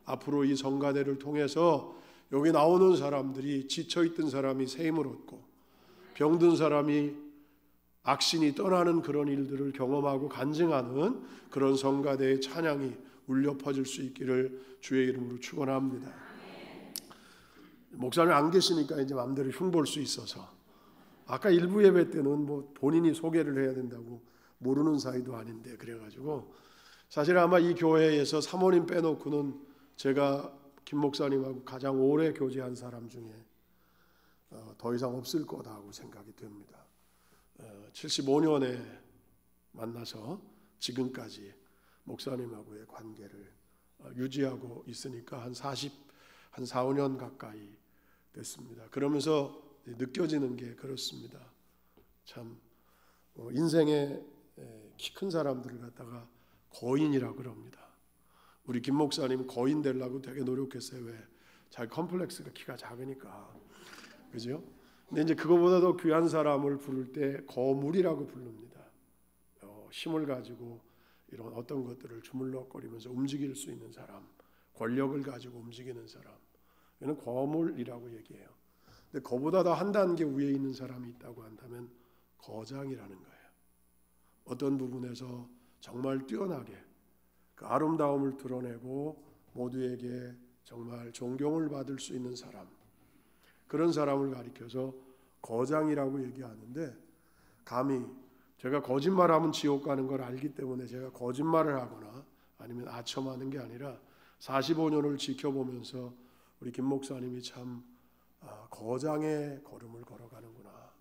앞으로 이 성가대를 통해서 여기 나오는 사람들이 지쳐있던 사람이 새 힘을 얻고 병든 사람이 악신이 떠나는 그런 일들을 경험하고 간증하는 그런 성가대의 찬양이 울려 퍼질 수 있기를 주의 이름으로 축원합니다. 목사님 안 계시니까 이제 마음대로 흉볼 수 있어서 아까 일부 예배 때는 뭐 본인이 소개를 해야 된다고 모르는 사이도 아닌데 그래가지고 사실 아마 이 교회에서 사모님 빼놓고는 제가 김 목사님하고 가장 오래 교제한 사람 중에 더 이상 없을 거다고 생각이 됩니다. 75년에 만나서 지금까지 목사님하고의 관계를 유지하고 있으니까 한 4, 5년 가까이 됐습니다. 그러면서 느껴지는 게 그렇습니다. 참 인생에 키 큰 사람들을 갖다가 거인이라고 그럽니다. 우리 김 목사님 거인 되려고 되게 노력했어요. 왜? 자기 컴플렉스가 키가 작으니까. 그죠? 근데 이제 그거보다 더 귀한 사람을 부를 때 거물이라고 부릅니다. 힘을 가지고 이런 어떤 것들을 주물럭거리면서 움직일 수 있는 사람, 권력을 가지고 움직이는 사람, 이는 거물이라고 얘기해요. 근데 그보다 더 한 단계 위에 있는 사람이 있다고 한다면 거장이라는 거예요. 어떤 부분에서 정말 뛰어나게 그 아름다움을 드러내고 모두에게 정말 존경을 받을 수 있는 사람, 그런 사람을 가리켜서 거장이라고 얘기하는데, 감히 제가 거짓말하면 지옥 가는 걸 알기 때문에 제가 거짓말을 하거나 아니면 아첨하는 게 아니라 45년을 지켜보면서 우리 김 목사님이 참 거장의 걸음을 걸어가는구나.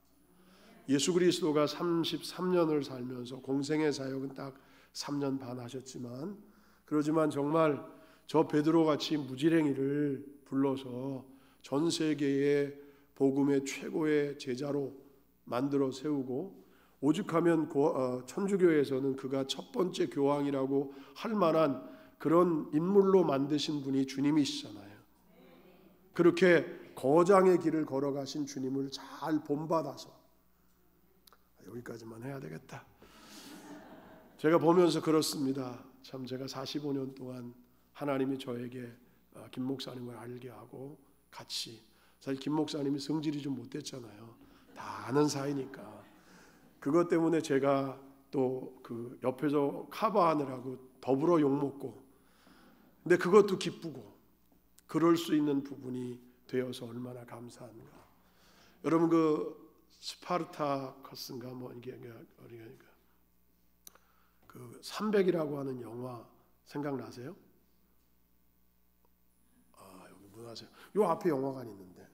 예수 그리스도가 33년을 살면서 공생의 사역은 딱 3년 반 하셨지만, 그러지만 정말 저 베드로같이 무지랭이를 불러서 전 세계의 복음의 최고의 제자로 만들어 세우고, 오죽하면 천주교에서는 그가 첫 번째 교황이라고 할 만한 그런 인물로 만드신 분이 주님이시잖아요. 그렇게 거장의 길을 걸어가신 주님을 잘 본받아서, 여기까지만 해야 되겠다. 제가 보면서 그렇습니다. 참 제가 45년 동안 하나님이 저에게 김 목사님을 알게 하고 같이, 사실 김 목사님이 성질이 좀 못됐잖아요. 다 아는 사이니까. 그것 때문에 제가 또 그 옆에서 커버하느라고 더불어 욕먹고, 근데 그것도 기쁘고 그럴 수 있는 부분이 되어서 얼마나 감사한가. 여러분 그 스파르타커스인가 뭐 이게 그 300이라고 하는 영화 생각나세요? 여기 문 아세요? 요 앞에 영화관 있는데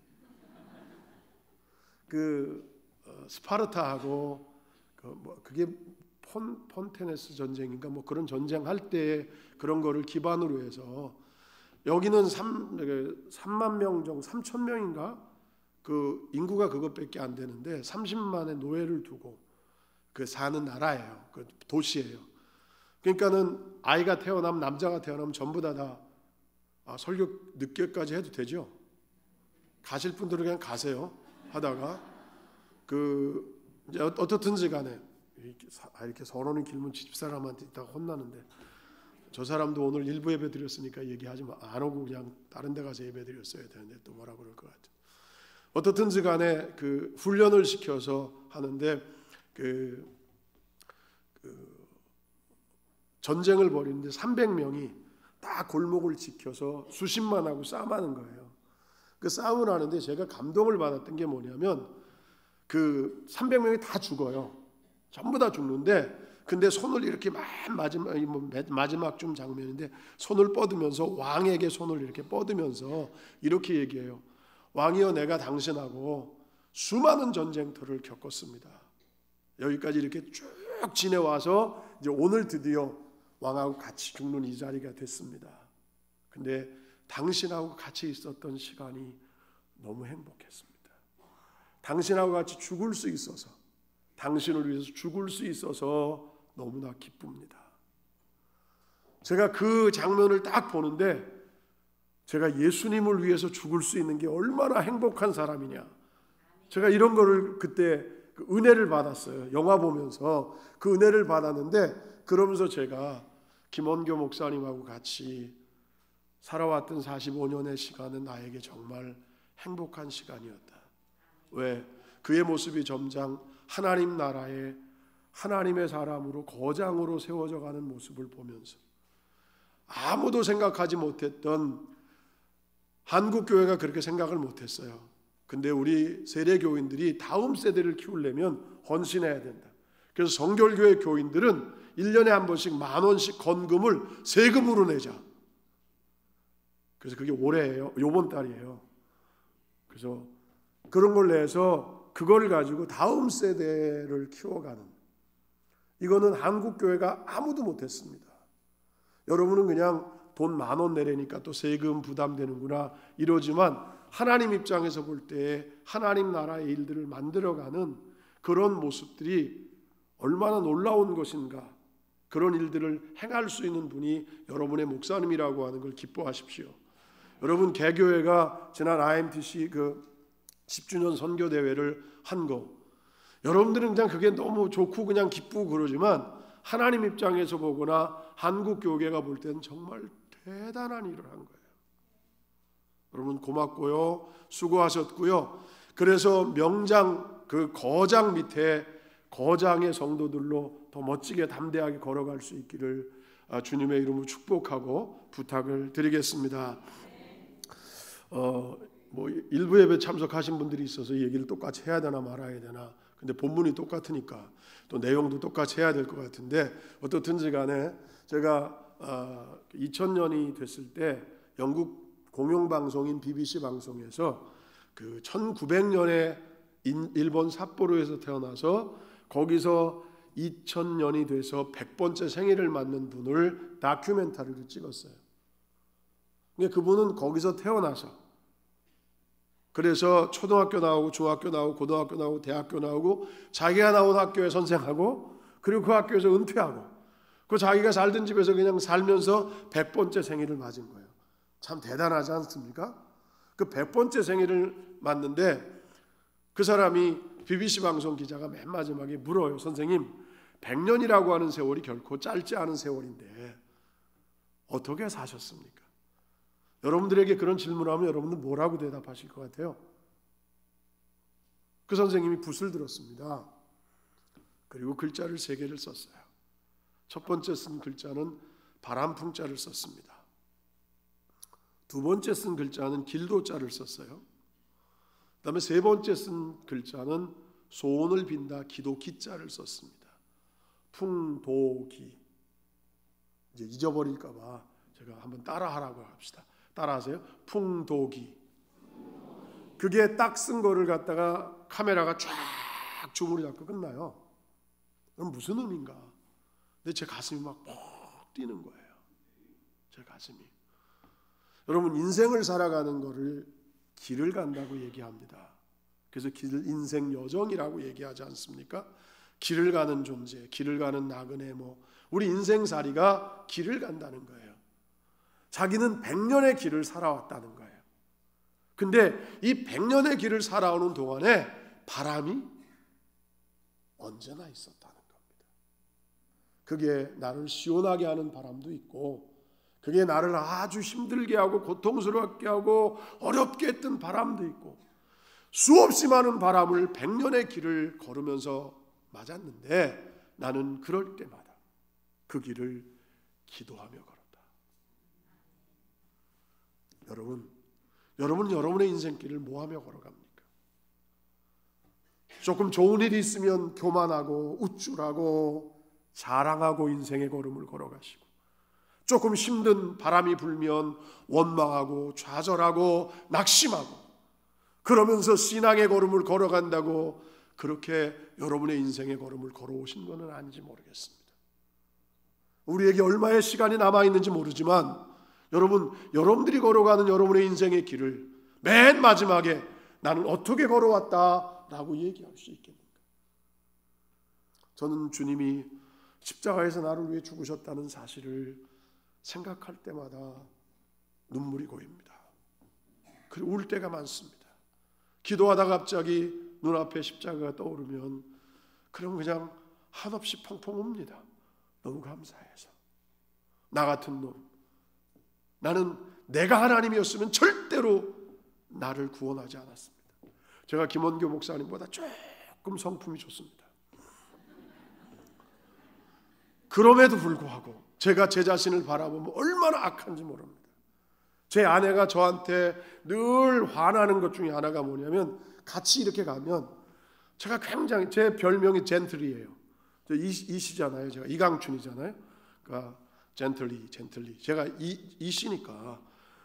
그 스파르타하고 그게 폰테네스 전쟁인가 뭐 그런 전쟁 할 때 그런 거를 기반으로 해서, 여기는 3만 명 정도, 3천 명인가 그 인구가 그것밖에 안 되는데 30만의 노예를 두고 그 사는 나라예요. 그 도시예요. 그러니까는 아이가 태어나면, 남자가 태어나면 전부 다 설교 늦게까지 해도 되죠. 가실 분들은 그냥 가세요. 하다가 그 이제 어떻든지 간에 이렇게 서론이 길면 집사람한테 이따가 혼나는데, 저 사람도 오늘 일부 예배 드렸으니까 얘기하지 마, 안 오고 그냥 다른 데 가서 예배 드렸어야 되는데 또 뭐라 그럴 것 같아요. 어떻든지 간에 그 훈련을 시켜서 하는데, 그 전쟁을 벌이는데 300명이 딱 골목을 지켜서 수십만하고 싸움하는 거예요. 그 싸움을 하는데 제가 감동을 받았던 게 뭐냐면, 그 300명이 다 죽어요. 전부 다 죽는데, 근데 손을 이렇게 마지막 좀 장면인데 손을 뻗으면서, 왕에게 손을 이렇게 뻗으면서 이렇게 얘기해요. 왕이여, 내가 당신하고 수많은 전쟁터를 겪었습니다. 여기까지 이렇게 쭉 지내와서 이제 오늘 드디어 왕하고 같이 죽는 이 자리가 됐습니다. 근데 당신하고 같이 있었던 시간이 너무 행복했습니다. 당신하고 같이 죽을 수 있어서, 당신을 위해서 죽을 수 있어서 너무나 기쁩니다. 제가 그 장면을 딱 보는데, 제가 예수님을 위해서 죽을 수 있는 게 얼마나 행복한 사람이냐. 제가 이런 거를 그때 그 은혜를 받았어요. 영화 보면서 그 은혜를 받았는데, 그러면서 제가 김원교 목사님하고 같이 살아왔던 45년의 시간은 나에게 정말 행복한 시간이었다. 왜? 그의 모습이 점점 하나님 나라의 하나님의 사람으로 거장으로 세워져 가는 모습을 보면서 아무도 생각하지 못했던 한국 교회가 그렇게 생각을 못했어요. 근데 우리 세대 교인들이 다음 세대를 키우려면 헌신해야 된다. 그래서 성결교회 교인들은 1년에 한 번씩 10,000원씩 건금을 세금으로 내자. 그래서 그게 올해예요. 요번 달이에요. 그래서 그런 걸 내서 그걸 가지고 다음 세대를 키워가는, 이거는 한국 교회가 아무도 못했습니다. 여러분은 그냥 돈 10,000원 내려니까 또 세금 부담되는구나 이러지만 하나님 입장에서 볼 때 하나님 나라의 일들을 만들어가는 그런 모습들이 얼마나 놀라운 것인가. 그런 일들을 행할 수 있는 분이 여러분의 목사님이라고 하는 걸 기뻐하십시오. 여러분, 개교회가 지난 IMTC 그 10주년 선교 대회를 한 거, 여러분들은 그냥 그게 너무 좋고 그냥 기쁘고 그러지만 하나님 입장에서 보거나 한국 교회가 볼 때는 정말 대단한 일을 한 거예요. 여러분 고맙고요. 수고하셨고요. 그래서 명장 그 거장 밑에 거장의 성도들로 더 멋지게 담대하게 걸어갈 수 있기를 주님의 이름으로 축복하고 부탁을 드리겠습니다. 뭐 일부 예배 참석하신 분들이 있어서 이 얘기를 똑같이 해야 되나 말아야 되나. 근데 본문이 똑같으니까 또 내용도 똑같이 해야 될 것 같은데 어떻든지 간에 제가 2000년이 됐을 때 영국 공영방송인 BBC 방송에서 그 1900년에 일본 삿포로에서 태어나서 거기서 2000년이 돼서 100번째 생일을 맞는 분을 다큐멘터리를 찍었어요. 근데 그분은 거기서 태어나서 그래서 초등학교 나오고 중학교 나오고 고등학교 나오고 대학교 나오고 자기가 나온 학교에 선생하고 그리고 그 학교에서 은퇴하고 그 자기가 살던 집에서 그냥 살면서 100번째 생일을 맞은 거예요. 참 대단하지 않습니까? 그 100번째 생일을 맞는데 그 사람이 BBC 방송 기자가 맨 마지막에 물어요. 선생님, 100년이라고 하는 세월이 결코 짧지 않은 세월인데 어떻게 사셨습니까? 여러분들에게 그런 질문을 하면 여러분들 뭐라고 대답하실 것 같아요? 그 선생님이 붓을 들었습니다. 그리고 글자를 3개를 썼어요. 첫 번째 쓴 글자는 바람풍자를 썼습니다. 두 번째 쓴 글자는 길도자를 썼어요. 그 다음에 세 번째 쓴 글자는 소원을 빈다 기도기자를 썼습니다. 풍도기. 이제 잊어버릴까 봐 제가 한번 따라하라고 합시다. 따라하세요. 풍도기. 그게 딱 쓴 거를 갖다가 카메라가 쫙 줌으로 잡고 끝나요. 그럼 무슨 의미인가? 근데 제 가슴이 막 퍽 뛰는 거예요. 제 가슴이. 여러분, 인생을 살아가는 거를 길을 간다고 얘기합니다. 그래서 길을 인생 여정이라고 얘기하지 않습니까? 길을 가는 존재, 길을 가는 나그네, 우리 인생살이가 길을 간다는 거예요. 자기는 100년의 길을 살아왔다는 거예요. 근데 이 100년의 길을 살아오는 동안에 바람이 언제나 있었다는 겁니다. 그게 나를 시원하게 하는 바람도 있고, 그게 나를 아주 힘들게 하고 고통스럽게 하고 어렵게 했던 바람도 있고, 수없이 많은 바람을 100년의 길을 걸으면서 맞았는데 나는 그럴 때마다 그 길을 기도하며 걸었다. 여러분은 여러분의 인생길을 뭐하며 걸어갑니까? 조금 좋은 일이 있으면 교만하고 우쭐하고 자랑하고 인생의 걸음을 걸어가시고, 조금 힘든 바람이 불면 원망하고 좌절하고 낙심하고 그러면서 신앙의 걸음을 걸어간다고 그렇게 여러분의 인생의 걸음을 걸어오신 것은 아닌지 모르겠습니다. 우리에게 얼마의 시간이 남아있는지 모르지만 여러분들이 걸어가는 여러분의 인생의 길을 맨 마지막에 나는 어떻게 걸어왔다라고 얘기할 수 있겠는가? 저는 주님이 십자가에서 나를 위해 죽으셨다는 사실을 생각할 때마다 눈물이 고입니다. 그리고 울 때가 많습니다. 기도하다 갑자기 눈앞에 십자가가 떠오르면 그럼 그냥 한없이 펑펑 웁니다. 너무 감사해서. 나 같은 놈, 나는 내가 하나님이었으면 절대로 나를 구원하지 않았습니다. 제가 김원교 목사님보다 조금 성품이 좋습니다. 그럼에도 불구하고 제가 제 자신을 바라보면 얼마나 악한지 모릅니다. 제 아내가 저한테 늘 화나는 것 중에 하나가 뭐냐면, 같이 이렇게 가면 제가 굉장히, 제 별명이 젠틀이에요. 이시잖아요. 제가 이강춘이잖아요. 그러니까 젠틀리. 제가 이시니까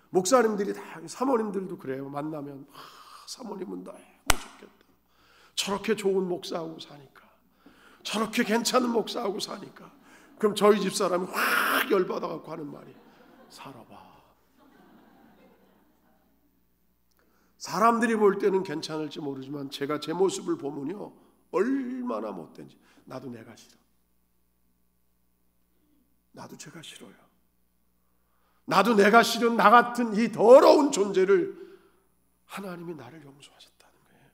목사님들이 다, 사모님들도 그래요. 만나면 사모님은 너무 좋겠다. 저렇게 좋은 목사하고 사니까, 저렇게 괜찮은 목사하고 사니까. 그럼 저희 집 사람이 확 열받아갖고 하는 말이, 살아봐. 사람들이 볼 때는 괜찮을지 모르지만 제가 제 모습을 보면요, 얼마나 못된지. 나도 내가 싫어. 나도 제가 싫어요. 나도 내가 싫은 나 같은 이 더러운 존재를 하나님이 나를 용서하셨다는 거예요.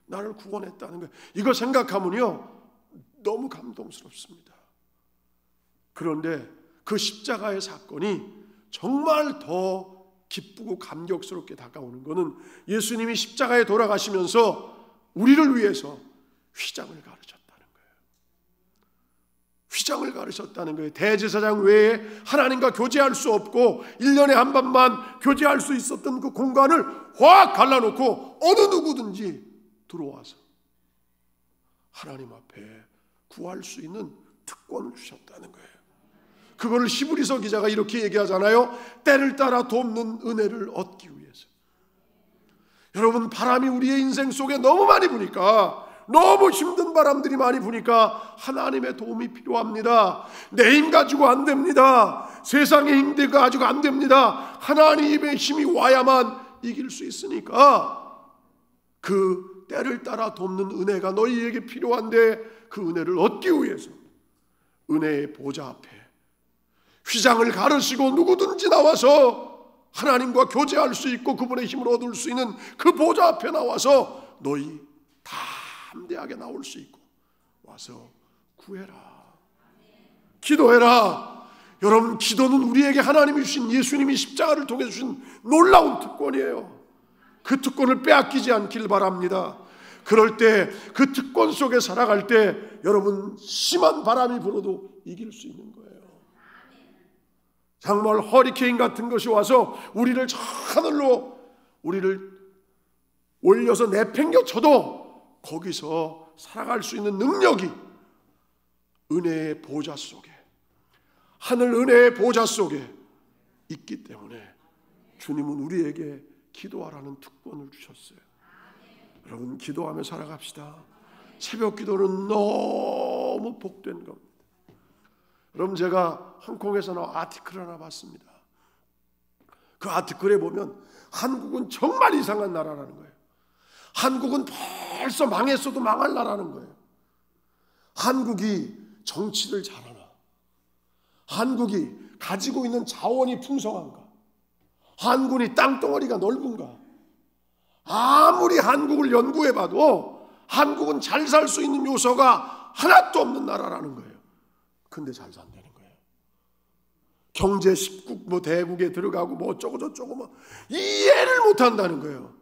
나를 구원했다는 거예요. 이거 생각하면요, 너무 감동스럽습니다. 그런데 그 십자가의 사건이 정말 더 기쁘고 감격스럽게 다가오는 것은, 예수님이 십자가에 돌아가시면서 우리를 위해서 휘장을 가르쳤다는 거예요. 휘장을 가르쳤다는 거예요. 대제사장 외에 하나님과 교제할 수 없고 1년에 한 번만 교제할 수 있었던 그 공간을 확 갈라놓고 어느 누구든지 들어와서 하나님 앞에 구할 수 있는 특권을 주셨다는 거예요. 그거를 히브리서 기자가 이렇게 얘기하잖아요. 때를 따라 돕는 은혜를 얻기 위해서. 여러분, 바람이 우리의 인생 속에 너무 많이 부니까, 너무 힘든 바람들이 많이 부니까 하나님의 도움이 필요합니다. 내 힘 가지고 안 됩니다. 세상의 힘들 가지고 안 됩니다. 하나님의 힘이 와야만 이길 수 있으니까 그 때를 따라 돕는 은혜가 너희에게 필요한데, 그 은혜를 얻기 위해서 은혜의 보좌 앞에 휘장을 가르시고 누구든지 나와서 하나님과 교제할 수 있고 그분의 힘을 얻을 수 있는 그 보좌 앞에 나와서 너희 담대하게 나올 수 있고 와서 구해라, 기도해라. 여러분, 기도는 우리에게 하나님이 주신, 예수님이 십자가를 통해 주신 놀라운 특권이에요. 그 특권을 빼앗기지 않길 바랍니다. 그럴 때, 그 특권 속에 살아갈 때 여러분, 심한 바람이 불어도 이길 수 있는 거예요. 정말 허리케인 같은 것이 와서 우리를 저 하늘로 우리를 올려서 내팽겨 쳐도 거기서 살아갈 수 있는 능력이 은혜의 보좌 속에, 하늘 은혜의 보좌 속에 있기 때문에 주님은 우리에게 기도하라는 특권을 주셨어요. 여러분, 기도하며 살아갑시다. 새벽 기도는 너무 복된 겁니다. 여러분, 제가 홍콩에서 나온 아티클 하나 봤습니다. 그 아티클에 보면 한국은 정말 이상한 나라라는 거예요. 한국은 벌써 망했어도 망할 나라는 거예요. 한국이 정치를 잘하나? 한국이 가지고 있는 자원이 풍성한가? 한국이 땅덩어리가 넓은가? 아무리 한국을 연구해봐도 한국은 잘 살 수 있는 요소가 하나도 없는 나라라는 거예요. 근데 잘 산다는 거예요. 경제 10국 대국에 들어가고 어쩌고 저쩌고 이해를 못한다는 거예요.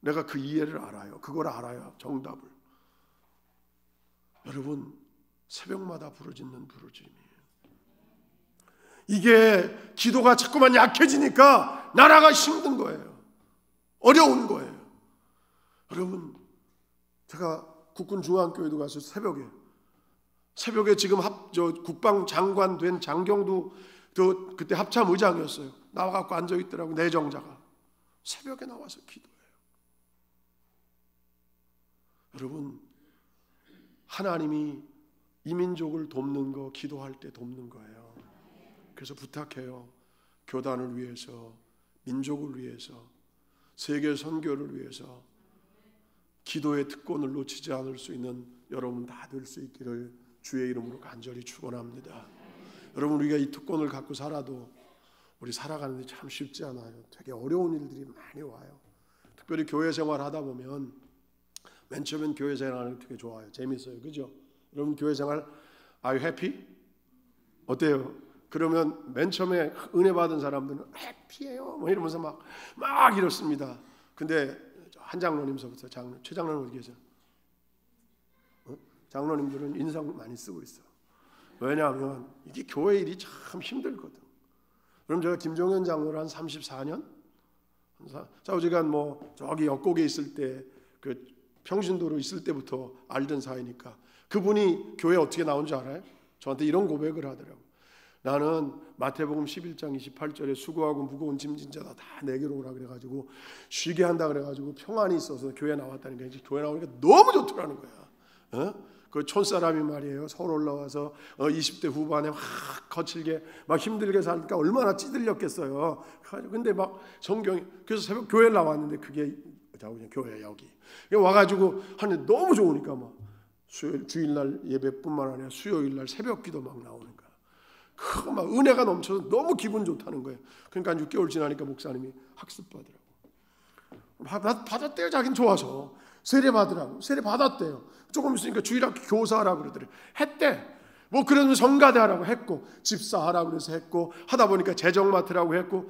내가 그 이해를 알아요. 그걸 알아요. 정답을. 여러분, 새벽마다 부르짖는 부르짖음이에요. 이게 기도가 자꾸만 약해지니까 나라가 힘든 거예요. 어려운 거예요. 여러분, 제가 국군 중앙교회도 가서 새벽에 지금 국방장관 된 장경두 그때 합참 의장이었어요. 나와갖고 앉아있더라고, 내정자가. 새벽에 나와서 기도해요. 여러분, 하나님이 이 민족을 돕는 거, 기도할 때 돕는 거예요. 그래서 부탁해요. 교단을 위해서, 민족을 위해서, 세계 선교를 위해서 기도의 특권을 놓치지 않을 수 있는 여러분 다 될 수 있기를 주의 이름으로 간절히 축원합니다. 여러분, 우리가 이 특권을 갖고 살아도 우리 살아가는데 참 쉽지 않아요. 되게 어려운 일들이 많이 와요. 특별히 교회 생활 하다 보면, 맨 처음엔 교회 생활하는 게 되게 좋아요. 재밌어요. 그죠? 여러분, 교회 생활 Are you happy? 어때요? 그러면 맨 처음에 은혜 받은 사람들은 해피해요 뭐 이러면서 막 이렇습니다. 근데 한 장로님서부터 최 장로님 어디 계세요? 장로님들은 인상 많이 쓰고 있어. 왜냐하면 이게 교회 일이 참 힘들거든. 그럼 제가 김종현 장로를 한 34년 좌우지간 뭐 저기 역곡에 있을 때 그 평신도로 있을 때부터 알던 사이니까 그분이 교회 어떻게 나온 줄 알아요? 저한테 이런 고백을 하더라고. 나는 마태복음 11장 28절에 수고하고 무거운 짐진 자다 다 내게로 오라 그래가지고 쉬게 한다 그래가지고 평안이 있어서 교회 나왔다니까 이제 교회 나오니까 너무 좋더라는 거야. 그 촌사람이 말이에요. 서울 올라와서 20대 후반에 막 거칠게 막 힘들게 살니까 얼마나 찌들렸겠어요. 근데 막 성경이 그래서 새벽 교회 나왔는데 그게 교회 여기 와가지고 하는데 너무 좋으니까 막 주일날 예배뿐만 아니라 수요일날 새벽기도 막 나오는 거야. 그 막 은혜가 넘쳐서 너무 기분 좋다는 거예요. 그러니까 6개월 지나니까 목사님이 학습받으라고 받았대요. 자기는 좋아서 세례 받으라고 세례 받았대요. 조금 있으니까 주일학교 교사하라고 그러더래. 했대. 뭐 그러면 성가대 하라고 했고 집사하라고 그래서 했고 하다 보니까 재정 맡으라고 했고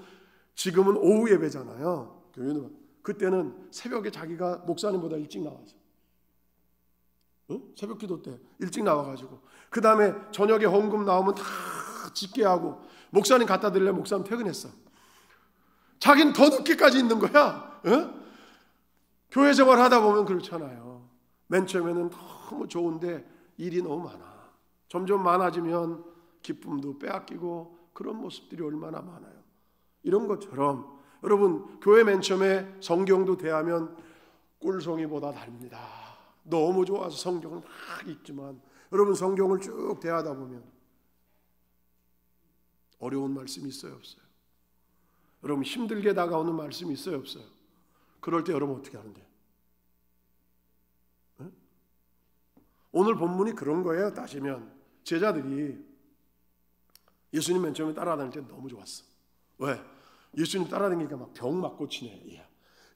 지금은 오후 예배잖아요. 교회는 그때는 새벽에 자기가 목사님보다 일찍 나와서 새벽 기도 때 일찍 나와가지고 그 다음에 저녁에 헌금 나오면 다 짓게 하고 목사님 갖다 드리려면 목사님 퇴근했어. 자기는 더 늦게까지 있는 거야. 교회 생활 하다 보면 그렇잖아요. 맨 처음에는 너무 좋은데 일이 너무 많아. 점점 많아지면 기쁨도 빼앗기고 그런 모습들이 얼마나 많아요. 이런 것처럼 여러분 교회 맨 처음에 성경도 대하면 꿀송이보다 다릅니다. 너무 좋아서 성경을 막 읽지만 여러분 성경을 쭉 대하다 보면 어려운 말씀이 있어요 없어요? 여러분 힘들게 다가오는 말씀이 있어요 없어요? 그럴 때 여러분 어떻게 하는데? 오늘 본문이 그런 거예요. 따지면 제자들이 예수님 맨 처음에 따라다닐 때 너무 좋았어. 왜? 예수님 따라다니니까 막 병 막 고치네. 예.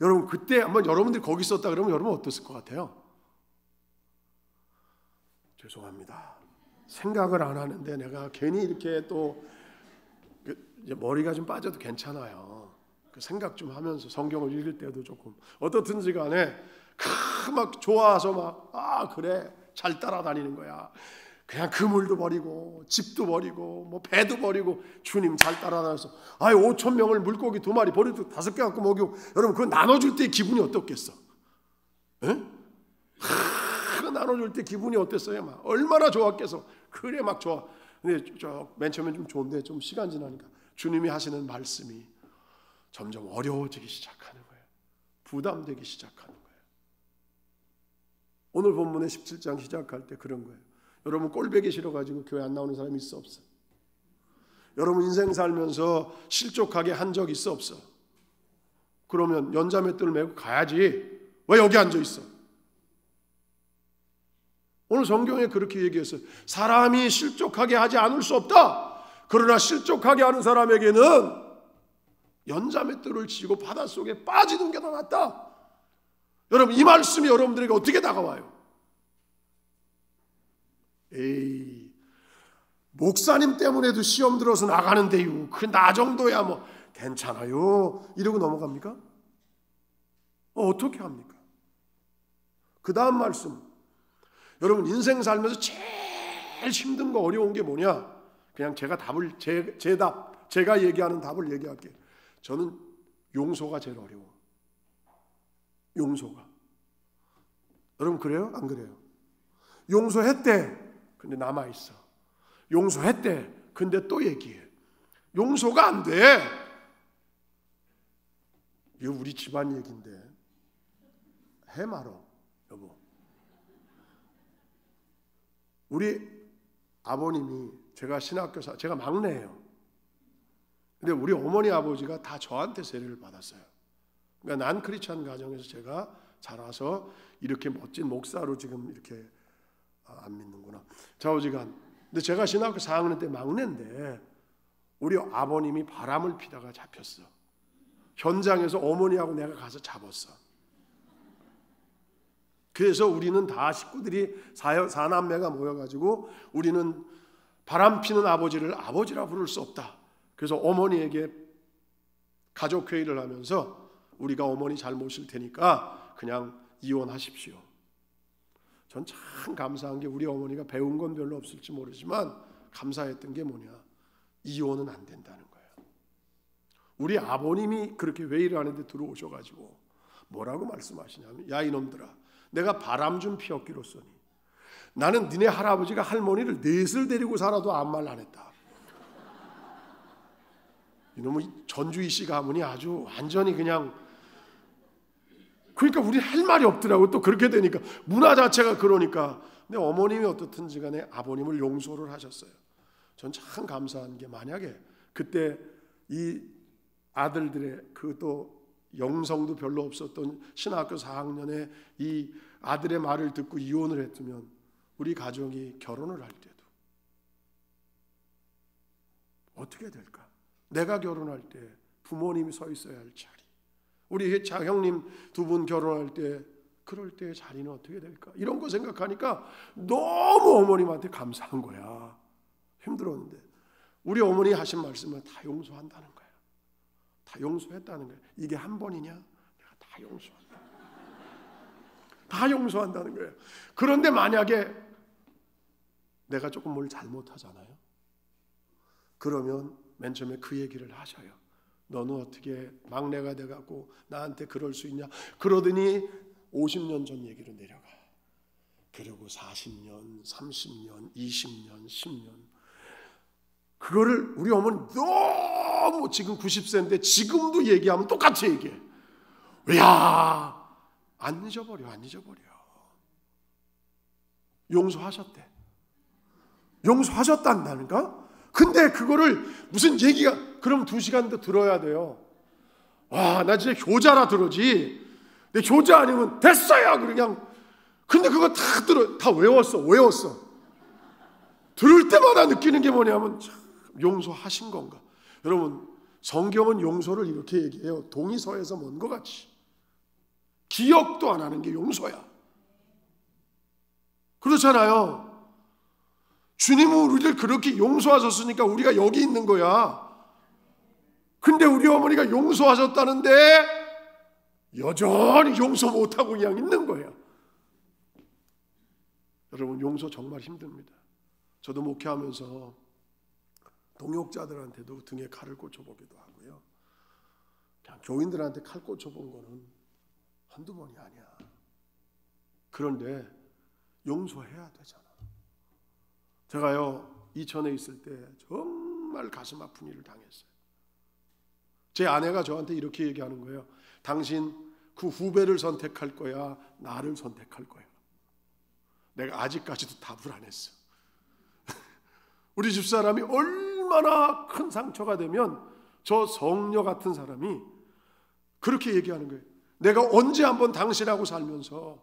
여러분 그때 한번 여러분들이 거기 있었다 그러면 여러분 어땠을 것 같아요? 죄송합니다. 생각을 안 하는데 내가 괜히 이렇게 또 이제 머리가 좀 빠져도 괜찮아요. 그 생각 좀 하면서 성경을 읽을 때도 조금 어떻든지 간에 막 좋아서 막 그래 잘 따라다니는 거야. 그냥 그물도 버리고 집도 버리고 뭐 배도 버리고 주님 잘 따라다녀서 5,000명을 물고기 2마리 버리도 5개 갖고 먹이고 여러분 그거 나눠줄 때 기분이 어떻겠어? 그거 나눠줄 때 기분이 어땠어요? 막 얼마나 좋았겠어. 그래 막 좋아. 근데 맨 처음엔 좀 좋은데 좀 시간 지나니까 주님이 하시는 말씀이 점점 어려워지기 시작하는 거예요. 부담되기 시작하는 거예요. 오늘 본문의 17장 시작할 때 그런 거예요. 여러분 꼴보기 싫어가지고 교회 안 나오는 사람이 있어 없어? 여러분 인생 살면서 실족하게 한 적 있어 없어? 그러면 연자맷돌 메고 가야지. 왜 여기 앉아 있어? 오늘 성경에 그렇게 얘기했어요. 사람이 실족하게 하지 않을 수 없다. 그러나 실족하게 하는 사람에게는 연자맷돌을 쥐고 바닷속에 빠지는 게 더 낫다. 여러분 이 말씀이 여러분들에게 어떻게 다가와요? 에이 목사님 때문에도 시험 들어서 나가는데요. 그 나 정도야 뭐 괜찮아요. 이러고 넘어갑니까? 어떻게 합니까? 그 다음 말씀 여러분 인생 살면서 제일 힘든 거 어려운 게 뭐냐? 그냥 제가 답을 제가 얘기하는 답을 얘기할게요. 저는 용서가 제일 어려워. 용서가. 여러분 그래요? 안 그래요? 용서했대. 근데 남아있어. 용서했대. 근데 또 얘기해. 용서가 안 돼. 이거 우리 집안 얘기인데 해 말어 여보. 우리 아버님이 제가 신학교사 제가 막내예요. 근데 우리 어머니 아버지가 다 저한테 세례를 받았어요. 그러니까 난 크리스찬 가정에서 제가 자라서 이렇게 멋진 목사로 지금 이렇게 안 믿는구나. 좌우지간. 근데 제가 신학교 4학년 때 막내인데 우리 아버님이 바람을 피다가 잡혔어. 현장에서 어머니하고 내가 가서 잡았어. 그래서 우리는 다 식구들이 4남매가 모여가지고 우리는 바람피는 아버지를 아버지라 부를 수 없다. 그래서 어머니에게 가족회의를 하면서 우리가 어머니 잘 모실 테니까 그냥 이혼하십시오. 전 참 감사한 게 우리 어머니가 배운 건 별로 없을지 모르지만 감사했던 게 뭐냐, 이혼은 안 된다는 거예요. 우리 아버님이 그렇게 회의를 하는데 들어오셔가지고 뭐라고 말씀하시냐면, 야 이놈들아, 내가 바람 좀 피웠기로써니 나는 니네 할아버지가 할머니를 넷을 데리고 살아도 아무 말 안 했다. 이놈의 전주희 씨 가문이 아주 완전히 그냥, 그러니까 우리 할 말이 없더라고. 또 그렇게 되니까 문화 자체가 그러니까. 근데 어머님이 어떻든지 간에 아버님을 용서를 하셨어요. 전 참 감사한 게, 만약에 그때 이 아들들의 그 또 영성도 별로 없었던 신학교 4학년에 이 아들의 말을 듣고 이혼을 했으면 우리 가정이 결혼을 할 때도 어떻게 될까? 내가 결혼할 때 부모님이 서 있어야 할 자리, 우리 형님 두 분 결혼할 때 그럴 때의 자리는 어떻게 될까? 이런 거 생각하니까 너무 어머님한테 감사한 거야. 힘들었는데 우리 어머니 하신 말씀은 다 용서한다는 거야. 다 용서했다는 거야. 이게 한 번이냐? 내가 다 용서한다. 다 용서한다는 거예요. 그런데 만약에 내가 조금 뭘 잘못하잖아요. 그러면 맨 처음에 그 얘기를 하셔요. 너는 어떻게 막내가 돼갖고 나한테 그럴 수 있냐? 그러더니 50년 전 얘기로 내려가. 그리고 40년, 30년, 20년, 10년. 그거를 우리 어머니 너무, 지금 90세인데 지금도 얘기하면 똑같이 얘기해. 야, 안 잊어버려, 안 잊어버려. 용서하셨대. 용서하셨단다니까? 근데 그거를 무슨 얘기가, 그럼 2시간도 들어야 돼요. 와, 나 진짜 효자라 들어지. 내 효자 아니면 됐어요 그냥. 근데 그거 다 들어, 다 외웠어. 들을 때마다 느끼는 게 뭐냐면, 참, 용서하신 건가? 여러분, 성경은 용서를 이렇게 얘기해요. 동의서에서 먼 것 같이. 기억도 안 하는 게 용서야. 그렇잖아요. 주님은 우리를 그렇게 용서하셨으니까 우리가 여기 있는 거야. 근데 우리 어머니가 용서하셨다는데 여전히 용서 못하고 그냥 있는 거예요. 여러분, 용서 정말 힘듭니다. 저도 목회하면서 동역자들한테도 등에 칼을 꽂혀보기도 하고요. 그냥 교인들한테 칼 꽂혀본 거는 한두 번이 아니야. 그런데 용서해야 되잖아. 제가요, 이천에 있을 때 정말 가슴 아픈 일을 당했어요. 제 아내가 저한테 이렇게 얘기하는 거예요. 당신 그 후배를 선택할 거야, 나를 선택할 거야. 내가 아직까지도 답을 안 했어. 우리 집사람이 얼마나 큰 상처가 되면 저 성녀 같은 사람이 그렇게 얘기하는 거예요. 내가 언제 한번 당신하고 살면서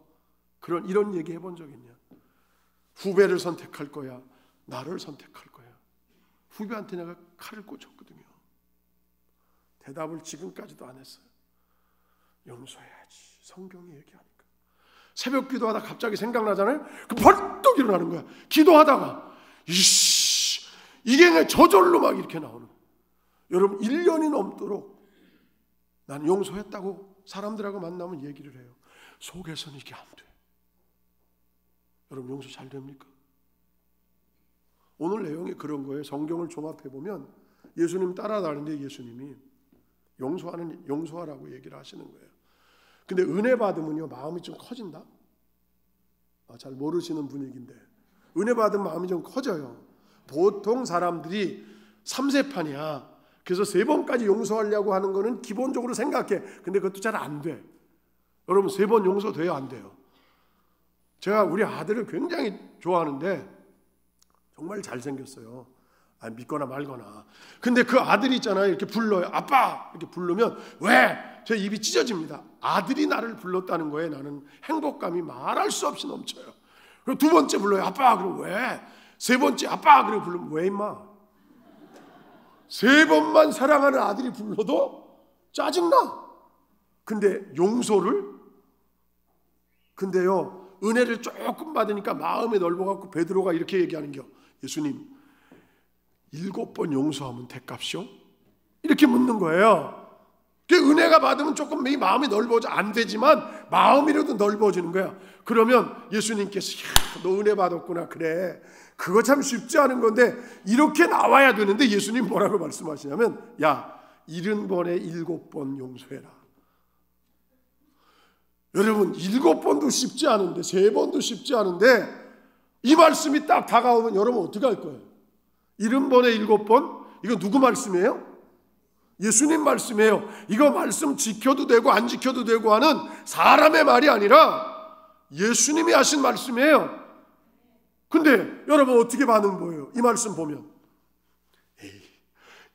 이런 얘기 해본 적 있냐? 후배를 선택할 거야, 나를 선택할 거야. 후배한테 내가 칼을 꽂혔거든요. 대답을 지금까지도 안 했어요. 용서해야지. 성경이 얘기하니까. 새벽 기도하다 갑자기 생각나잖아요. 그 벌떡 일어나는 거야. 기도하다가 이게 그냥 저절로 막 이렇게 나오는 거예요. 여러분, 1년이 넘도록 나는 용서했다고 사람들하고 만나면 얘기를 해요. 속에서는 이게 안 돼. 여러분, 용서 잘 됩니까? 오늘 내용이 그런 거예요. 성경을 종합해보면 예수님 따라다니는데 예수님이 용서하라고 얘기를 하시는 거예요. 근데 은혜 받으면요, 마음이 좀 커진다? 잘 모르시는 분위기인데, 은혜 받은 마음이 좀 커져요. 보통 사람들이 3세판이야. 그래서 3번까지 용서하려고 하는 거는 기본적으로 생각해. 근데 그것도 잘 안 돼. 여러분, 3번 용서돼요, 안 돼요? 제가 우리 아들을 굉장히 좋아하는데 정말 잘생겼어요. 믿거나 말거나. 근데 그 아들이 있잖아요. 이렇게 불러요. 아빠! 이렇게 부르면 왜? 제 입이 찢어집니다. 아들이 나를 불렀다는 거에 나는 행복감이 말할 수 없이 넘쳐요. 그리고 2번째 불러요. 아빠! 그럼 왜? 3번째 아빠! 그리고 부르면 왜 임마? 3번만 사랑하는 아들이 불러도 짜증나. 근데 근데요, 은혜를 조금 받으니까 마음이 넓어갖고 베드로가 이렇게 얘기하는 겨. 예수님, 7번 용서하면 대값이요? 이렇게 묻는 거예요. 은혜가 받으면 조금 이 마음이 넓어져 안 되지만 마음이라도 넓어지는 거야. 그러면 예수님께서 야, 너 은혜 받았구나. 그래. 그거 참 쉽지 않은 건데 이렇게 나와야 되는데 예수님 뭐라고 말씀하시냐면 야 70번에 7번 용서해라. 여러분 7번도 쉽지 않은데 3번도 쉽지 않은데 이 말씀이 딱 다가오면 여러분 어떻게 할 거예요? 70번에 7번? 이거 누구 말씀이에요? 예수님 말씀이에요. 이거 말씀 지켜도 되고 안 지켜도 되고 하는 사람의 말이 아니라 예수님이 하신 말씀이에요. 근데 여러분 어떻게 반응 보여요? 이 말씀 보면 에이,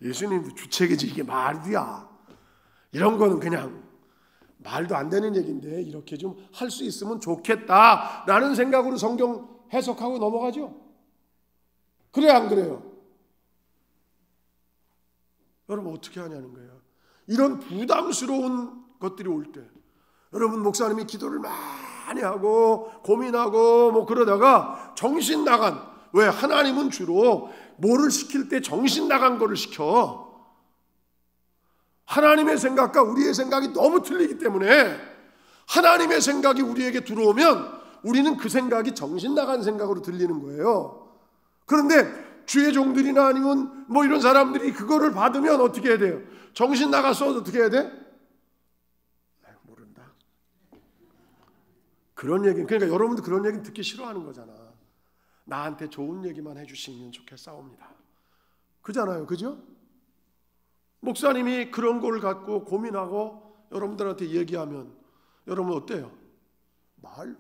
예수님도 주책이지 이게 말이야. 이런 거는 그냥 말도 안 되는 얘기인데 이렇게 좀 할 수 있으면 좋겠다라는 생각으로 성경 해석하고 넘어가죠. 그래 안 그래요? 여러분 어떻게 하냐는 거예요. 이런 부담스러운 것들이 올 때 여러분 목사님이 기도를 많이 하고 고민하고 뭐 그러다가 정신 나간 왜 하나님은 주로 뭐를 시킬 때 정신 나간 거를 시켜. 하나님의 생각과 우리의 생각이 너무 틀리기 때문에 하나님의 생각이 우리에게 들어오면 우리는 그 생각이 정신 나간 생각으로 들리는 거예요. 그런데 주의 종들이나 아니면 뭐 이런 사람들이 그거를 받으면 어떻게 해야 돼요? 정신 나가서 어떻게 해야 돼? 모른다. 그런 얘기, 그러니까 여러분도 그런 얘기 듣기 싫어하는 거잖아. 나한테 좋은 얘기만 해주시면 좋겠사옵니다. 그잖아요, 그죠? 목사님이 그런 걸 갖고 고민하고 여러분들한테 얘기하면 여러분 어때요?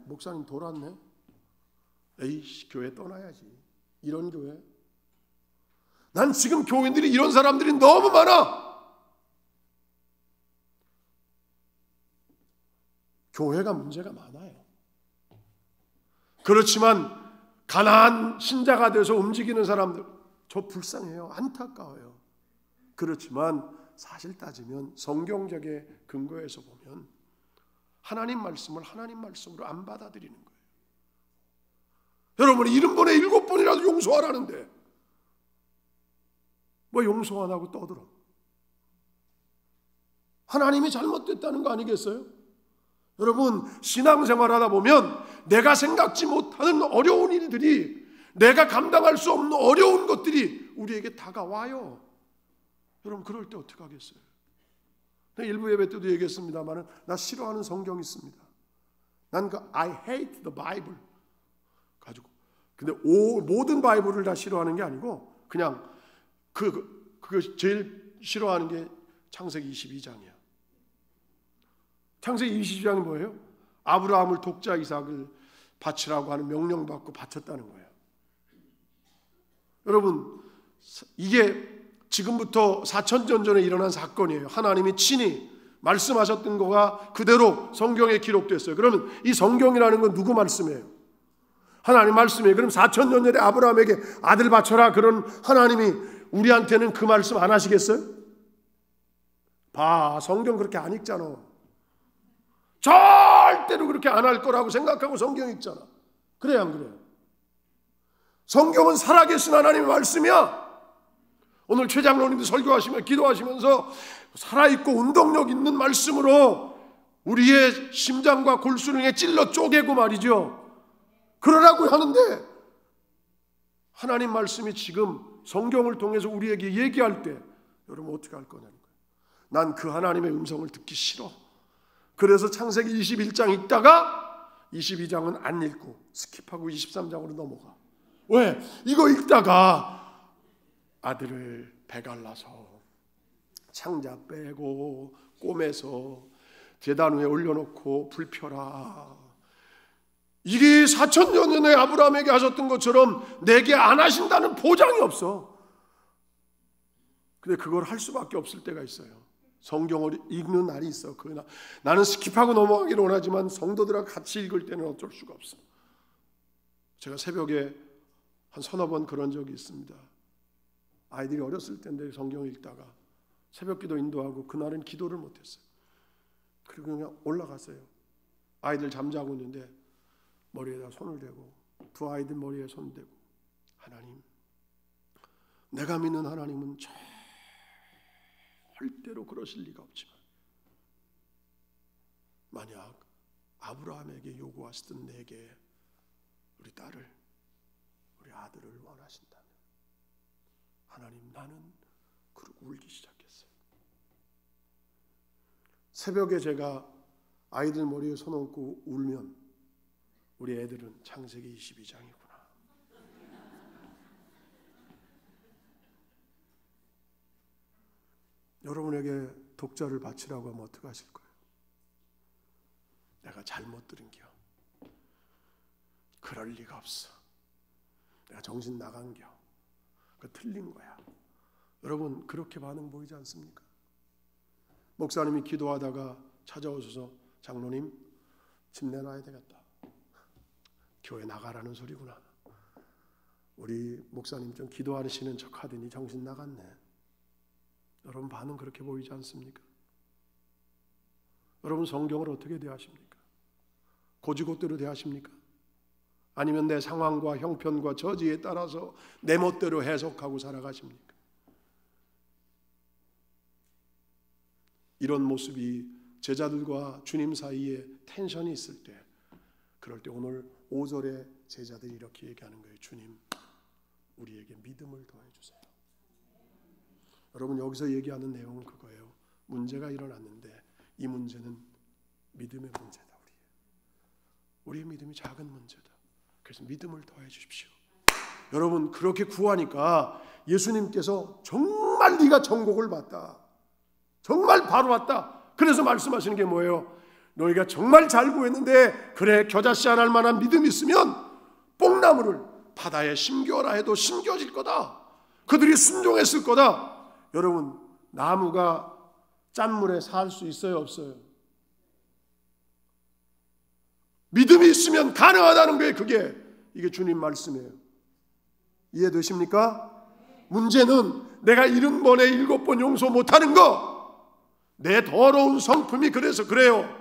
목사님 돌았네. 에이씨 교회 떠나야지. 이런 교회. 난 지금 교인들이 이런 사람들이 너무 많아. 교회가 문제가 많아요. 그렇지만 가난한 신자가 돼서 움직이는 사람들 저 불쌍해요. 안타까워요. 그렇지만 사실 따지면 성경적의 근거에서 보면 하나님 말씀을 하나님 말씀으로 안 받아들이는 거예요. 여러분이 70번에 7번이라도 용서하라는데 뭐 용서 안 하고 떠들어. 하나님이 잘못됐다는 거 아니겠어요? 여러분 신앙생활하다 보면 내가 생각지 못하는 어려운 일들이 내가 감당할 수 없는 어려운 것들이 우리에게 다가와요. 여러분 그럴 때 어떻게 하겠어요? 일부 예배 때도 얘기했습니다만 나 싫어하는 성경이 있습니다. 난 그 I hate the Bible 가지고 근데 모든 바이블을 다 싫어하는 게 아니고 그냥 그 제일 싫어하는 게 창세기 22장이야. 창세기 22장이 뭐예요? 아브라함을 독자 이삭을 바치라고 하는 명령받고 바쳤다는 거예요. 여러분 이게 지금부터 4,000년 전에 일어난 사건이에요. 하나님이 친히 말씀하셨던 거가 그대로 성경에 기록됐어요. 그러면 이 성경이라는 건 누구 말씀이에요? 하나님 말씀이에요. 그럼 4,000년 전에 아브라함에게 아들 바쳐라 그런 하나님이 우리한테는 그 말씀 안 하시겠어요? 봐, 성경 그렇게 안 읽잖아. 절대로 그렇게 안 할 거라고 생각하고 성경 읽잖아. 그래요, 안 그래요? 성경은 살아계신 하나님의 말씀이야. 오늘 최 장로님도 설교하시며 기도하시면서 살아있고 운동력 있는 말씀으로 우리의 심장과 골수능에 찔러 쪼개고 말이죠. 그러라고 하는데 하나님 말씀이 지금 성경을 통해서 우리에게 얘기할 때 여러분 어떻게 할 거냐는 거예요. 난 그 하나님의 음성을 듣기 싫어. 그래서 창세기 21장 읽다가 22장은 안 읽고 스킵하고 23장으로 넘어가. 왜? 이거 읽다가 아들을 배갈라서 창자 빼고 꼬매서 제단 위에 올려놓고 불 펴라. 이게 4,000년 전에 아브라함에게 하셨던 것처럼 내게 안 하신다는 보장이 없어. 근데 그걸 할 수밖에 없을 때가 있어요. 성경을 읽는 날이 있어. 나는 스킵하고 넘어가기를 원하지만 성도들하고 같이 읽을 때는 어쩔 수가 없어. 제가 새벽에 한 서너 번 그런 적이 있습니다. 아이들이 어렸을 때인데 성경을 읽다가 새벽기도 인도하고 그날은 기도를 못했어요. 그리고 그냥 올라갔어요. 아이들 잠자고 있는데 머리에다 손을 대고 두 아이들 머리에 손 대고 하나님 내가 믿는 하나님은 절대로 그러실 리가 없지만 만약 아브라함에게 요구하시던 내게 우리 딸을, 우리 아들을 원하신다면 하나님, 나는 그러고 울기 시작했어요. 새벽에 제가 아이들 머리에 손 얹고 울면 우리 애들은 창세기 22장이구나. 여러분에게 독자를 바치라고 하면 어떻게 하실 거예요? 내가 잘못 들은겨. 그럴 리가 없어. 내가 정신 나간겨. 그 틀린 거야. 여러분 그렇게 반응 보이지 않습니까? 목사님이 기도하다가 찾아오셔서 장로님 집 내놔야 되겠다. 교회 나가라는 소리구나. 우리 목사님 좀 기도하시는 척하더니 정신 나갔네. 여러분 반응 그렇게 보이지 않습니까? 여러분 성경을 어떻게 대하십니까? 고지고대로 대하십니까? 아니면 내 상황과 형편과 처지에 따라서 내 멋대로 해석하고 살아가십니까? 이런 모습이 제자들과 주님 사이에 텐션이 있을 때, 그럴 때 오늘 5절에 제자들이 이렇게 얘기하는 거예요. 주님, 우리에게 믿음을 더해 주세요. 여러분 여기서 얘기하는 내용은 그거예요. 문제가 일어났는데 이 문제는 믿음의 문제다. 우리의 믿음이 작은 문제다. 그래서 믿음을 더해 주십시오. 여러분 그렇게 구하니까 예수님께서 정말 네가 정복을 받다. 정말 바로 왔다. 그래서 말씀하시는 게 뭐예요? 너희가 정말 잘 구했는데 그래 겨자씨 안 할 만한 믿음이 있으면 뽕나무를 바다에 심겨라 해도 심겨질 거다. 그들이 순종했을 거다. 여러분 나무가 짠물에 살 수 있어요, 없어요? 믿음이 있으면 가능하다는 거예요. 이게 주님 말씀이에요. 이해되십니까? 문제는 내가 70번에 7번 용서 못하는 거, 내 더러운 성품이 그래서 그래요.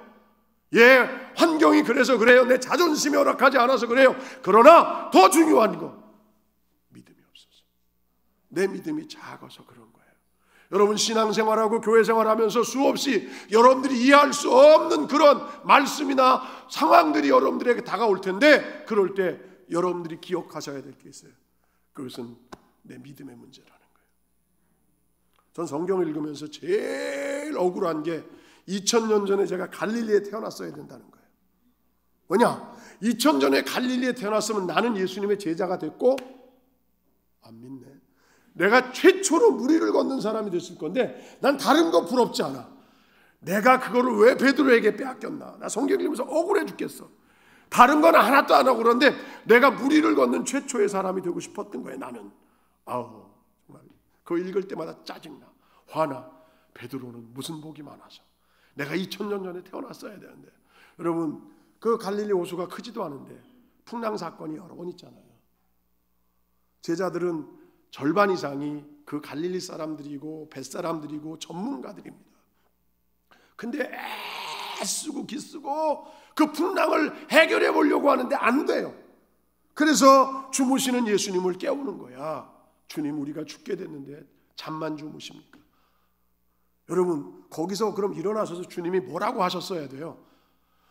환경이 그래서 그래요. 내 자존심이 허락하지 않아서 그래요. 그러나 더 중요한 거, 믿음이 없어서, 내 믿음이 작아서 그런 거예요. 여러분 신앙생활하고 교회생활하면서 수없이 여러분들이 이해할 수 없는 그런 말씀이나 상황들이 여러분들에게 다가올 텐데, 그럴 때 여러분들이 기억하셔야 될 게 있어요. 그것은 내 믿음의 문제라는 거예요. 전 성경을 읽으면서 제일 억울한 게 2000년 전에 제가 갈릴리에 태어났어야 된다는 거예요. 뭐냐? 2000년 전에 갈릴리에 태어났으면 나는 예수님의 제자가 됐고, 안 믿네. 내가 최초로 무리를 걷는 사람이 됐을 건데 난 다른 거 부럽지 않아. 내가 그거를 왜 베드로에게 빼앗겼나? 나 성경 읽으면서 억울해 죽겠어. 다른 건 하나도 안 하고 그런데 내가 무리를 걷는 최초의 사람이 되고 싶었던 거예요. 나는 정말 그거 읽을 때마다 짜증나, 화나. 베드로는 무슨 복이 많아서 내가 2000년 전에 태어났어야 되는데. 여러분 그 갈릴리 호수가 크지도 않은데 풍랑 사건이 여러 번 있잖아요. 제자들은 절반 이상이 그 갈릴리 사람들이고 뱃사람들이고 전문가들입니다. 근데 애쓰고 기쓰고 그 풍랑을 해결해 보려고 하는데 안 돼요. 그래서 주무시는 예수님을 깨우는 거야. 주님, 우리가 죽게 됐는데 잠만 주무십니까? 여러분 거기서 그럼 일어나셔서 주님이 뭐라고 하셨어야 돼요?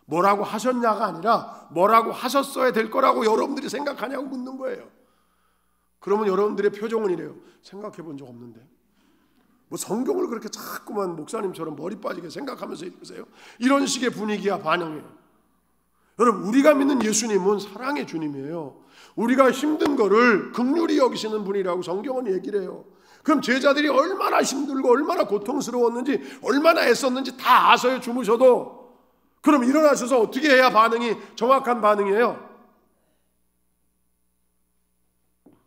뭐라고 하셨냐가 아니라 뭐라고 하셨어야 될 거라고 여러분들이 생각하냐고 묻는 거예요. 그러면 여러분들의 표정은 이래요. 생각해 본 적 없는데. 뭐 성경을 그렇게 자꾸만 목사님처럼 머리 빠지게 생각하면서 읽으세요? 이런 식의 분위기야, 반응이에요. 여러분 우리가 믿는 예수님은 사랑의 주님이에요. 우리가 힘든 거를 긍휼히 여기시는 분이라고 성경은 얘기를 해요. 그럼 제자들이 얼마나 힘들고 얼마나 고통스러웠는지 얼마나 애썼는지 다 아서요. 주무셔도. 그럼 일어나셔서 어떻게 해야 반응이 정확한 반응이에요?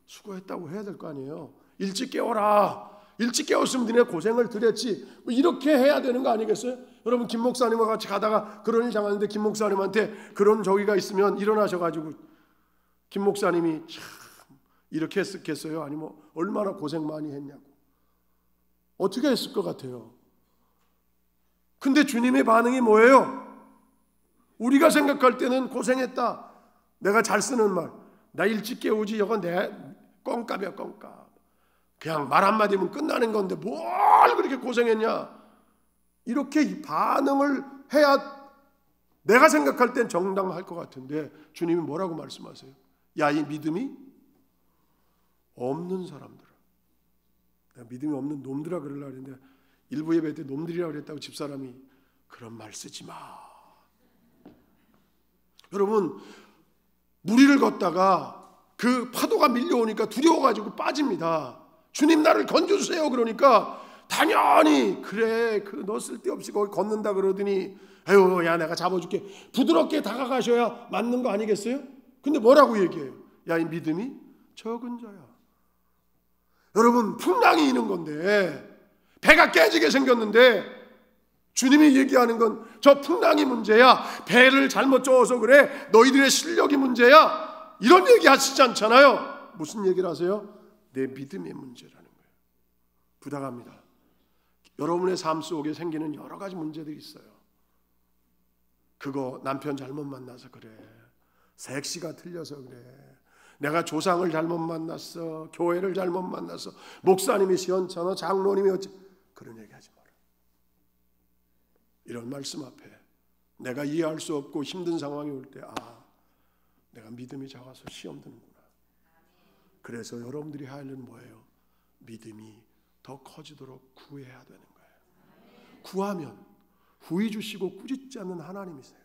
수고했다고 해야 될 거 아니에요. 일찍 깨워라. 일찍 깨웠으면 니네 고생을 드렸지. 뭐 이렇게 해야 되는 거 아니겠어요? 여러분 김 목사님과 같이 가다가 그런 일 당하는데 김 목사님한테 그런 저기가 있으면 일어나셔가지고 김 목사님이 참 이렇게 했겠어요? 아니면 얼마나 고생 많이 했냐고 어떻게 했을 것 같아요? 근데 주님의 반응이 뭐예요? 우리가 생각할 때는 고생했다. 내가 잘 쓰는 말, 나 일찍 깨우지 이건 내 껌값이야, 껌값. 그냥 말 한마디면 끝나는 건데 뭘 그렇게 고생했냐? 이렇게 반응을 해야 내가 생각할 땐 정당할 것 같은데 주님이 뭐라고 말씀하세요? 야, 이 믿음이 없는 사람들아. 내가 믿음이 없는 놈들아 그러려고 했는데 일부 예배 때 놈들이라고 그랬다고 집사람이 그런 말 쓰지 마. 여러분, 무리를 걷다가 그 파도가 밀려오니까 두려워가지고 빠집니다. 주님 나를 건져주세요. 그러니까 당연히 그래 너 쓸데없이 거기 걷는다 그러더니 아유 야 내가 잡아줄게. 부드럽게 다가가셔야 맞는 거 아니겠어요? 근데 뭐라고 얘기해요? 야, 이 믿음이 적은 자야. 여러분, 풍랑이 있는 건데 배가 깨지게 생겼는데 주님이 얘기하는 건 저 풍랑이 문제야. 배를 잘못 저어서 그래. 너희들의 실력이 문제야. 이런 얘기 하시지 않잖아요. 무슨 얘기를 하세요? 내 믿음의 문제라는 거예요. 부탁합니다. 여러분의 삶 속에 생기는 여러 가지 문제들이 있어요. 그거 남편 잘못 만나서 그래. 색시가 틀려서 그래. 내가 조상을 잘못 만났어. 교회를 잘못 만났어. 목사님이 시원찮아. 장로님이 어찌. 그런 얘기 하지 마라. 이런 말씀 앞에 내가 이해할 수 없고 힘든 상황이 올 때 내가 믿음이 작아서 시험 드는구나. 그래서 여러분들이 할 일은 뭐예요? 믿음이 더 커지도록 구해야 되는 거예요. 구하면 후히 주시고 꾸짖지 않는 하나님이세요.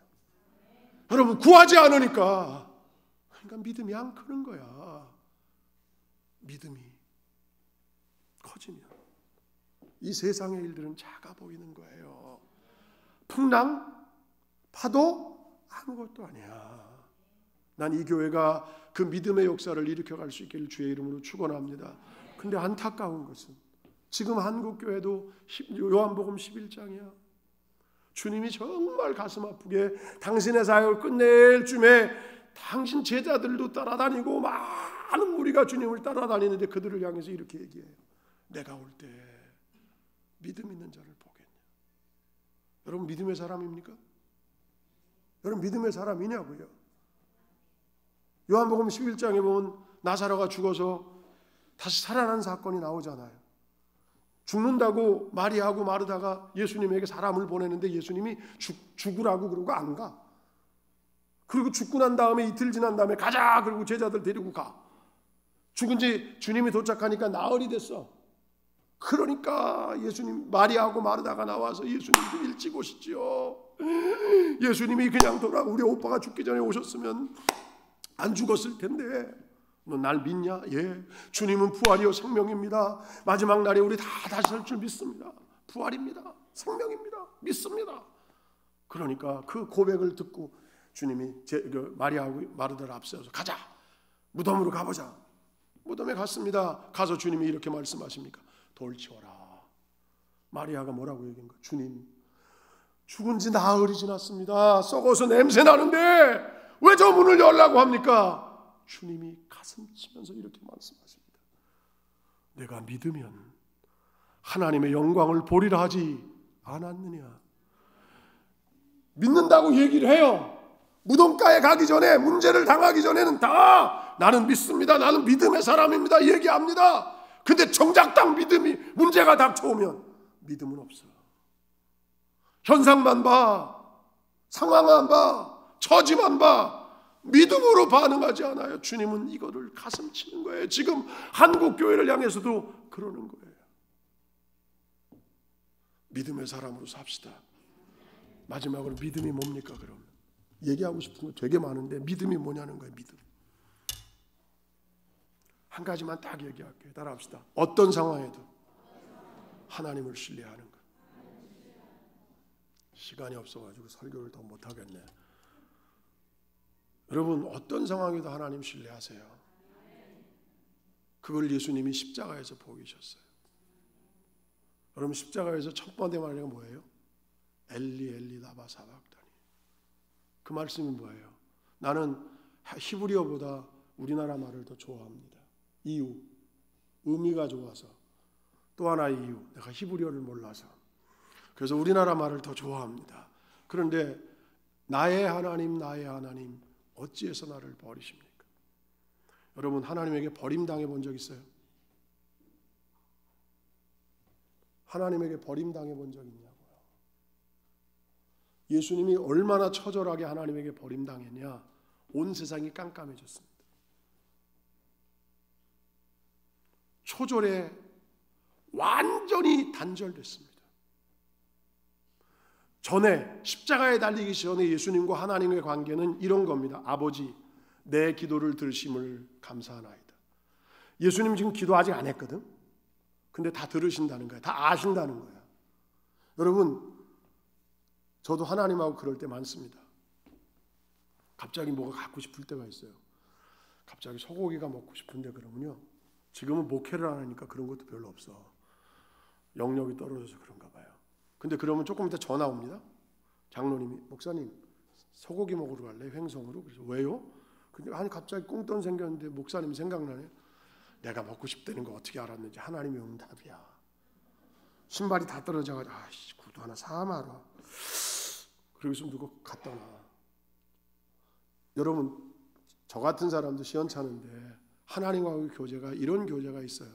여러분, 구하지 않으니까 그러니까 믿음이 안 크는 거야. 믿음이 커지면 이 세상의 일들은 작아 보이는 거예요. 풍랑, 파도 아무것도 아니야. 난 이 교회가 그 믿음의 역사를 일으켜갈 수 있기를 주의 이름으로 축원합니다. 근데 안타까운 것은 지금 한국교회도 요한복음 11장이야. 주님이 정말 가슴 아프게 당신의 사역을 끝낼 쯤에 당신 제자들도 따라다니고 많은 무리가 주님을 따라다니는데 그들을 향해서 이렇게 얘기해요. 내가 올 때 믿음 있는 자를 보겠냐. 여러분, 믿음의 사람입니까? 여러분, 믿음의 사람이냐고요? 요한복음 11장에 보면 나사로가 죽어서 다시 살아난 사건이 나오잖아요. 죽는다고 마리아하고 마르다가 예수님에게 사람을 보내는데 예수님이 죽으라고 그러고 안 가. 그리고 죽고 난 다음에 이틀 지난 다음에 가자 그리고 제자들 데리고 가. 죽은 지 주님이 도착하니까 나흘이 됐어. 그러니까 예수님 마리아하고 마르다가 나와서 예수님 좀 일찍 오시지요. 예수님이 그냥 우리 오빠가 죽기 전에 오셨으면 안 죽었을 텐데 너 날 믿냐? 예. 주님은 부활이요 생명입니다. 마지막 날에 우리 다 다시 살 줄 믿습니다. 부활입니다. 생명입니다. 믿습니다. 그러니까 그 고백을 듣고 주님이 마리아하고 마르다를 앞세워서 가자. 무덤으로 가보자. 무덤에 갔습니다. 가서 주님이 이렇게 말씀하십니까? 돌 치워라. 마리아가 뭐라고 얘기한 거야? 주님, 죽은 지 나흘이 지났습니다. 썩어서 냄새 나는데 왜 저 문을 열라고 합니까? 주님이 가슴 치면서 이렇게 말씀하십니다. 내가 믿으면 하나님의 영광을 보리라 하지 않았느냐. 믿는다고 얘기를 해요. 무덤가에 가기 전에, 문제를 당하기 전에는 다 나는 믿습니다. 나는 믿음의 사람입니다. 얘기합니다. 근데 정작 딱 믿음이 문제가 닥쳐오면 믿음은 없어. 현상만 봐. 상황만 봐. 처지만 봐. 믿음으로 반응하지 않아요. 주님은 이거를 가슴 치는 거예요. 지금 한국 교회를 향해서도 그러는 거예요. 믿음의 사람으로 삽시다. 마지막으로 믿음이 뭡니까? 그럼 얘기하고 싶은 거 되게 많은데 믿음이 뭐냐는 거예요. 믿음. 한 가지만 딱 얘기할게요. 따라합시다. 어떤 상황에도 하나님을 신뢰하는 것. 시간이 없어가지고 설교를 더 못하겠네. 여러분, 어떤 상황에도 하나님 신뢰하세요. 그걸 예수님이 십자가에서 보이셨어요. 여러분, 십자가에서 첫 번째 말이 뭐예요? 엘리 엘리 라마 사박다니. 그 말씀이 뭐예요? 나는 히브리어보다 우리나라 말을 더 좋아합니다. 이유, 의미가 좋아서. 또 하나의 이유, 내가 히브리어를 몰라서. 그래서 우리나라 말을 더 좋아합니다. 그런데 나의 하나님, 나의 하나님, 어찌해서 나를 버리십니까? 여러분, 하나님에게 버림당해 본 적 있어요? 하나님에게 버림당해 본 적 있냐고요. 예수님이 얼마나 처절하게 하나님에게 버림당했냐. 온 세상이 깜깜해졌습니다. 초절에 완전히 단절됐습니다. 전에 십자가에 달리기 전에 예수님과 하나님의 관계는 이런 겁니다. 아버지, 내 기도를 들으심을 감사하나이다. 예수님 지금 기도 아직 안 했거든. 근데 다 들으신다는 거야. 다 아신다는 거야. 여러분, 저도 하나님하고 그럴 때 많습니다. 갑자기 뭐가 갖고 싶을 때가 있어요. 갑자기 소고기가 먹고 싶은데 그러면요, 지금은 목회를 안 하니까 그런 것도 별로 없어. 영역이 떨어져서 그런가 봐요. 근데 그러면 조금 이따 전화 옵니다. 장로님이, 목사님 소고기 먹으러 갈래? 횡성으로. 그래서 왜요? 근데 아니 갑자기 꽁돈 생겼는데 목사님 생각나네. 내가 먹고 싶다는 거 어떻게 알았는지 하나님의 응답이야. 신발이 다 떨어져가지고 아이씨 구두 하나 사마라. 그러고서 누가 갖다 놔. 여러분, 저 같은 사람도 시원찮은데 하나님하고의 교제가 이런 교제가 있어요.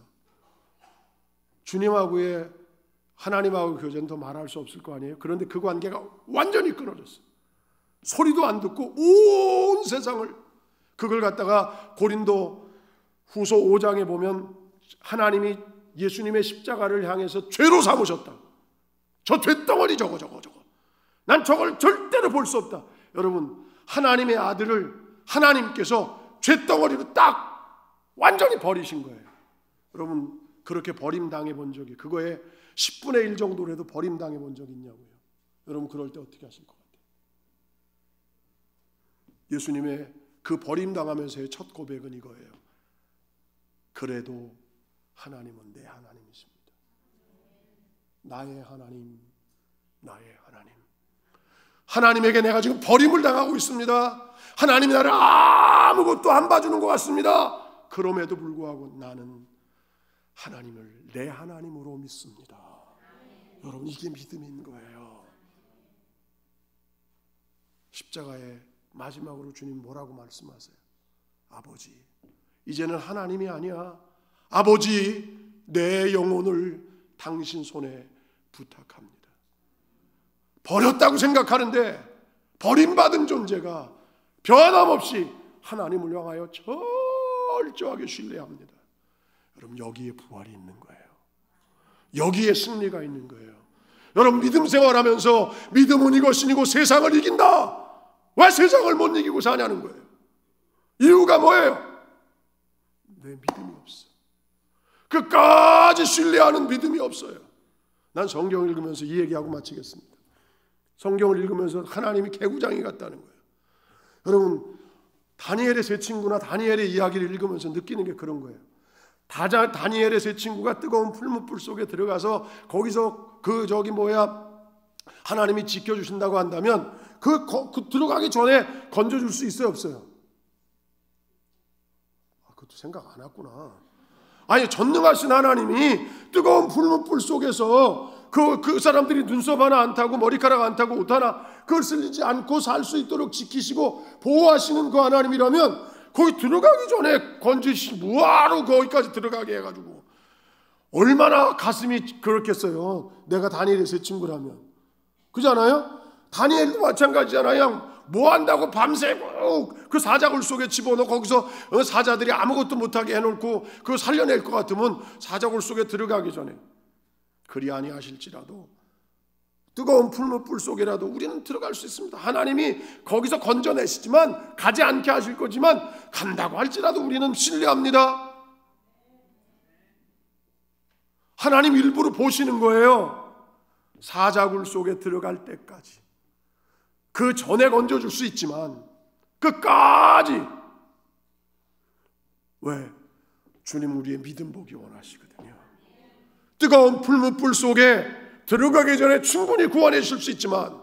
주님하고의 하나님하고의 교제는 더 말할 수 없을 거 아니에요. 그런데 그 관계가 완전히 끊어졌어요. 소리도 안 듣고 온 세상을, 그걸 갖다가 고린도 후서 5장에 보면 하나님이 예수님의 십자가를 향해서 죄로 삼으셨다. 저 죄덩어리 저거. 난 저걸 절대로 볼 수 없다. 여러분, 하나님의 아들을 하나님께서 죄덩어리로 딱 완전히 버리신 거예요. 여러분, 그렇게 버림당해 본 적이, 그거에 10분의 1 정도라도 버림당해 본 적이 있냐고요. 여러분, 그럴 때 어떻게 하실 것 같아요? 예수님의 그 버림당하면서의 첫 고백은 이거예요. 그래도 하나님은 내 하나님이십니다. 나의 하나님, 나의 하나님. 하나님에게 내가 지금 버림을 당하고 있습니다. 하나님이 나를 아무것도 안 봐주는 것 같습니다. 그럼에도 불구하고 나는 하나님을 내 하나님으로 믿습니다. 여러분, 이게 믿음인 거예요. 십자가에 마지막으로 주님 뭐라고 말씀하세요? 아버지, 이제는 하나님이 아니야. 아버지, 내 영혼을 당신 손에 부탁합니다. 버렸다고 생각하는데 버림받은 존재가 변함없이 하나님을 향하여 철저하게 신뢰합니다. 여러분, 여기에 부활이 있는 거예요. 여기에 승리가 있는 거예요. 여러분, 믿음 생활하면서 믿음은 이것이니고 세상을 이긴다. 왜 세상을 못 이기고 사냐는 거예요. 이유가 뭐예요? 내 믿음이 없어. 끝까지 신뢰하는 믿음이 없어요. 난 성경을 읽으면서 이 얘기하고 마치겠습니다. 성경을 읽으면서 하나님이 개구장이 같다는 거예요. 여러분, 다니엘의 세 친구나 다니엘의 이야기를 읽으면서 느끼는 게 그런 거예요. 다니엘의 세 친구가 뜨거운 풀무불 속에 들어가서 거기서 하나님이 지켜주신다고 한다면 그 들어가기 전에 건져줄 수 있어요, 없어요? 그것도 생각 안 했구나. 아니, 전능하신 하나님이 뜨거운 풀무불 속에서 그 사람들이 눈썹 하나 안 타고 머리카락 안 타고 옷 하나 그걸 쓸리지 않고 살 수 있도록 지키시고 보호하시는 그 하나님이라면 거기 들어가기 전에 건지시 뭐하러 거기까지 들어가게 해가지고 얼마나 가슴이 그렇겠어요. 내가 다니엘의 세 친구라면. 그잖아요? 다니엘도 마찬가지잖아요. 뭐 한다고 밤새고 그 사자굴 속에 집어넣어 거기서 사자들이 아무것도 못하게 해놓고 그거 살려낼 것 같으면 사자굴 속에 들어가기 전에 그리 아니하실지라도 뜨거운 풀무불 속에라도 우리는 들어갈 수 있습니다. 하나님이 거기서 건져내시지만 가지 않게 하실 거지만 간다고 할지라도 우리는 신뢰합니다. 하나님 일부러 보시는 거예요. 사자굴 속에 들어갈 때까지. 그 전에 건져줄 수 있지만 끝까지. 왜? 주님 우리의 믿음 보기 원하시거든요. 뜨거운 풀무불 속에 들어가기 전에 충분히 구원해 주실 수 있지만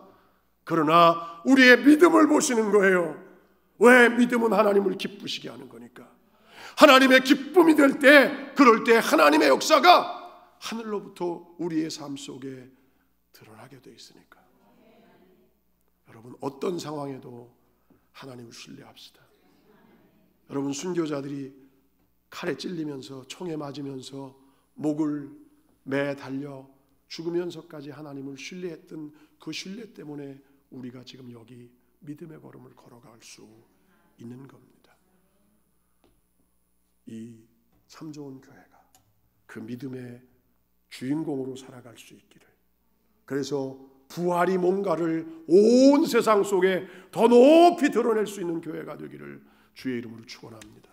그러나 우리의 믿음을 보시는 거예요. 왜? 믿음은 하나님을 기쁘시게 하는 거니까. 하나님의 기쁨이 될 때, 그럴 때 하나님의 역사가 하늘로부터 우리의 삶 속에 드러나게 돼 있으니까. 여러분, 어떤 상황에도 하나님을 신뢰합시다. 여러분, 순교자들이 칼에 찔리면서 총에 맞으면서 목을 매 달려 죽으면서까지 하나님을 신뢰했던 그 신뢰 때문에 우리가 지금 여기 믿음의 걸음을 걸어갈 수 있는 겁니다. 이 참 좋은 교회가 그 믿음의 주인공으로 살아갈 수 있기를, 그래서 부활이 뭔가를 온 세상 속에 더 높이 드러낼 수 있는 교회가 되기를 주의 이름으로 축원합니다.